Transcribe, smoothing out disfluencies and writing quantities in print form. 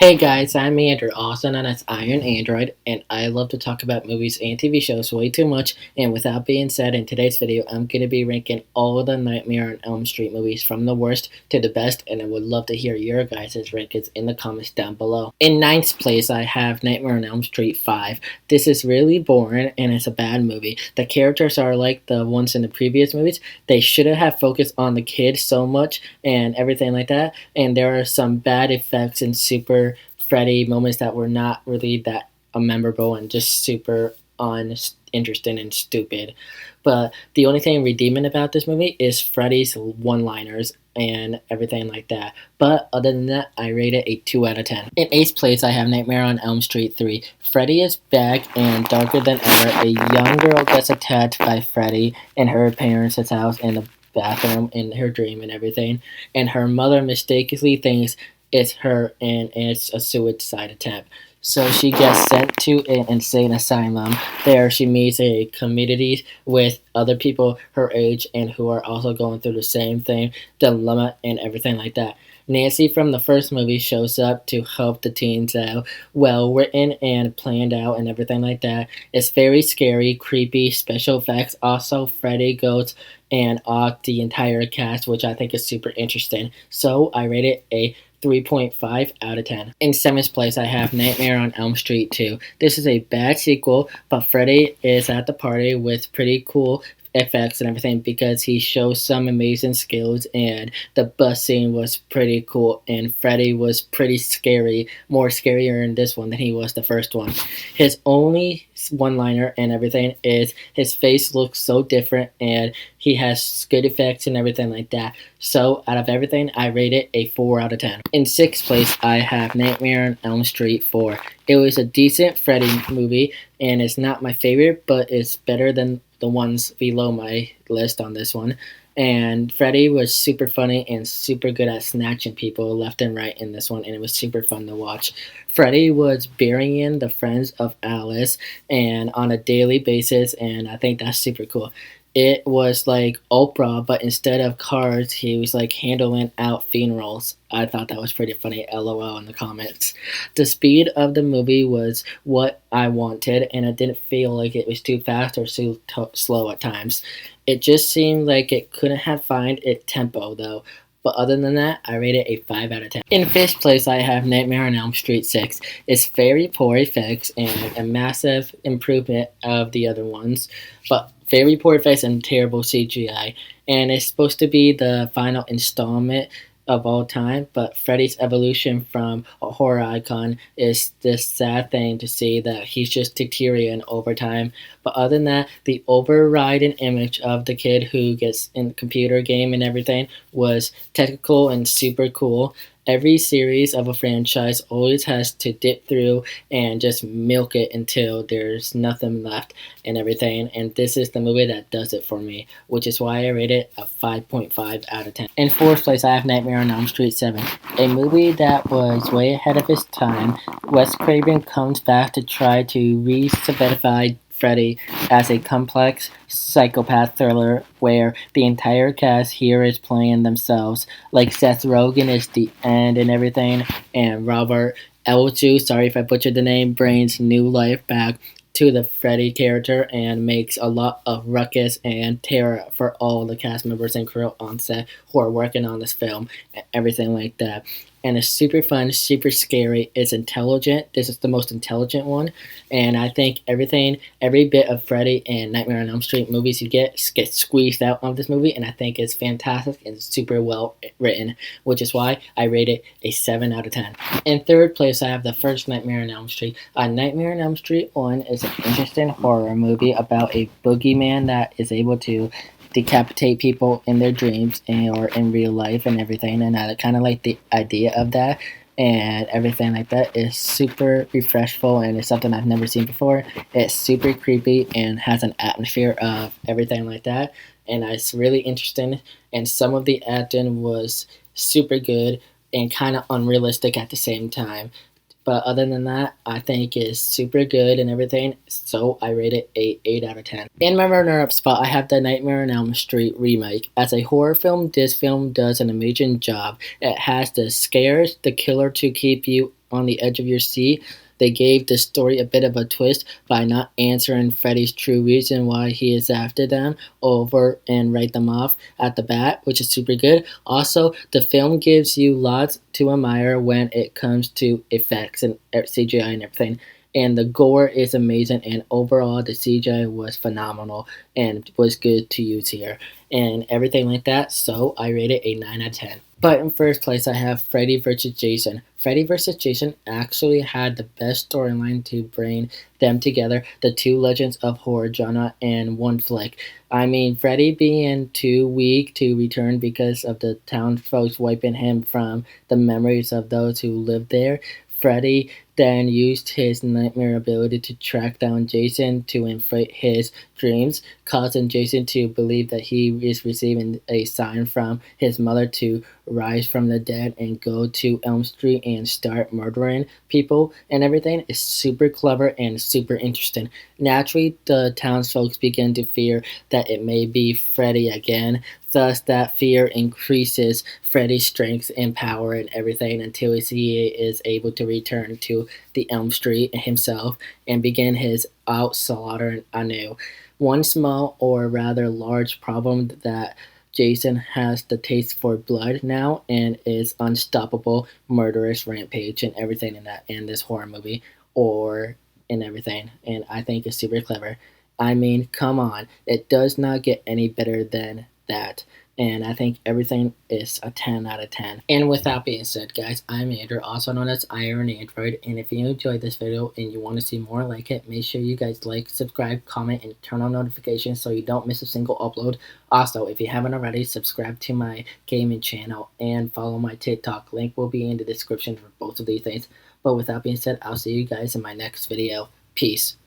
Hey guys, I'm Andrew, also known as Iron Android, and I love to talk about movies and TV shows way too much. And with that being said, in today's video, I'm going to be ranking all of the Nightmare on Elm Street movies from the worst to the best, and I would love to hear your guys' rankings in the comments down below. In ninth place, I have Nightmare on Elm Street 5. This is really boring, and it's a bad movie. The characters are like the ones in the previous movies. They shouldn't have focused on the kids so much and everything like that, and there are some bad effects and super Freddy moments that were not really that memorable and just super uninteresting and stupid. But the only thing redeeming about this movie is Freddy's one-liners and everything like that. But other than that, I rate it a 2 out of 10. In 8th place, I have Nightmare on Elm Street 3. Freddy is back and darker than ever. A young girl gets attacked by Freddy in her parents' house in the bathroom in her dream and everything. And her mother mistakenly thinks it's her and it's a suicide attempt. So she gets sent to an insane asylum. There she meets a community with other people her age and who are also going through the same thing, dilemma and everything like that. Nancy from the first movie shows up to help the teens out. Well written and planned out and everything like that. It's very scary, creepy, special effects. Also, Freddy goes and the entire cast, which I think is super interesting. So I rate it a 3.5 out of 10. In 7th place, I have Nightmare on Elm Street 2. This is a bad sequel, but Freddy is at the party with pretty cool effects and everything because he shows some amazing skills, and the bus scene was pretty cool, and Freddy was pretty scary, more scarier in this one than he was the first one. His only one-liner and everything is his face looks so different and he has good effects and everything like that. So out of everything, I rate it a 4 out of 10. In 6th place, I have Nightmare on Elm Street 4. It was a decent Freddy movie and it's not my favorite, but it's better than the ones below my list on this one. And Freddy was super funny and super good at snatching people left and right in this one, and it was super fun to watch. Freddy was burying the friends of Alice and on a daily basis, and I think that's super cool. It was like Oprah, but instead of cards, he was like handling out funerals. I thought that was pretty funny. LOL in the comments. The speed of the movie was what I wanted, and it didn't feel like it was too fast or too slow at times. It just seemed like it couldn't have found its tempo though. But other than that, I rate it a 5 out of 10. In 5th place, I have Nightmare on Elm Street 6. It's very poor effects and a massive improvement of the other ones, but very poor effects and terrible CGI. And it's supposed to be the final installment of all time, but Freddy's evolution from a horror icon is this sad thing to see that he's just deteriorating over time. But other than that, the overriding image of the kid who gets in the computer game and everything was technical and super cool. Every series of a franchise always has to dip through and just milk it until there's nothing left and everything. And this is the movie that does it for me, which is why I rate it a 5.5 out of 10. In 4th place, I have Nightmare on Elm Street 7, a movie that was way ahead of its time. Wes Craven comes back to try to re-solidify Freddy as a complex psychopath thriller where the entire cast here is playing themselves. Like Seth Rogen is the end and everything, and Robert Elju, sorry if I butchered the name, brings new life back to the Freddy character and makes a lot of ruckus and terror for all the cast members and crew on set who are working on this film and everything like that. And it's super fun, super scary. It's intelligent. This is the most intelligent one. And I think every bit of Freddy and Nightmare on Elm Street movies you get squeezed out of this movie. And I think it's fantastic and super well written, which is why I rate it a 7 out of 10. In 3rd place, I have the first Nightmare on Elm Street. Nightmare on Elm Street 1 is an interesting horror movie about a boogeyman that is able to decapitate people in their dreams or in real life and everything, and I kind of like the idea of that, and everything like that is super refreshful and it's something I've never seen before. It's super creepy and has an atmosphere of everything like that, and it's really interesting, and some of the acting was super good and kind of unrealistic at the same time. But other than that, I think it's super good and everything, so I rate it a 8 out of 10. In my runner-up spot, I have the Nightmare on Elm Street remake. As a horror film, this film does an amazing job. It has the scares, the killer to keep you on the edge of your seat. They gave the story a bit of a twist by not answering Freddy's true reason why he is after them over and write them off at the bat, which is super good. Also, the film gives you lots to admire when it comes to effects and CGI and everything. And the gore is amazing, and overall, the CGI was phenomenal and was good to use here, and everything like that. So I rate it a 9 out of 10. But in first place, I have Freddy vs. Jason. Freddy vs. Jason actually had the best storyline to bring them together, the two legends of horror genre, in one flick. I mean, Freddy being too weak to return because of the town folks wiping him from the memories of those who lived there. Freddy then used his nightmare ability to track down Jason to inflate his dreams, causing Jason to believe that he is receiving a sign from his mother to rise from the dead and go to Elm Street and start murdering people and everything. Is super clever and super interesting. Naturally, the townsfolk begin to fear that it may be Freddy again. Thus, that fear increases Freddy's strength and power and everything until he is able to return to the Elm Street himself and begin his outslaughter anew. One small or rather large problem that Jason has the taste for blood now and is unstoppable murderous rampage and everything in this horror movie or in everything, and I think it's super clever. I mean, come on, it does not get any better than that. And I think everything is a 10 out of 10. And with that being said, guys, I'm Andrew, also known as Iron Android. And if you enjoyed this video and you want to see more like it, make sure you guys like, subscribe, comment, and turn on notifications so you don't miss a single upload. Also, if you haven't already, subscribe to my gaming channel and follow my TikTok. Link will be in the description for both of these things. But with that being said, I'll see you guys in my next video. Peace.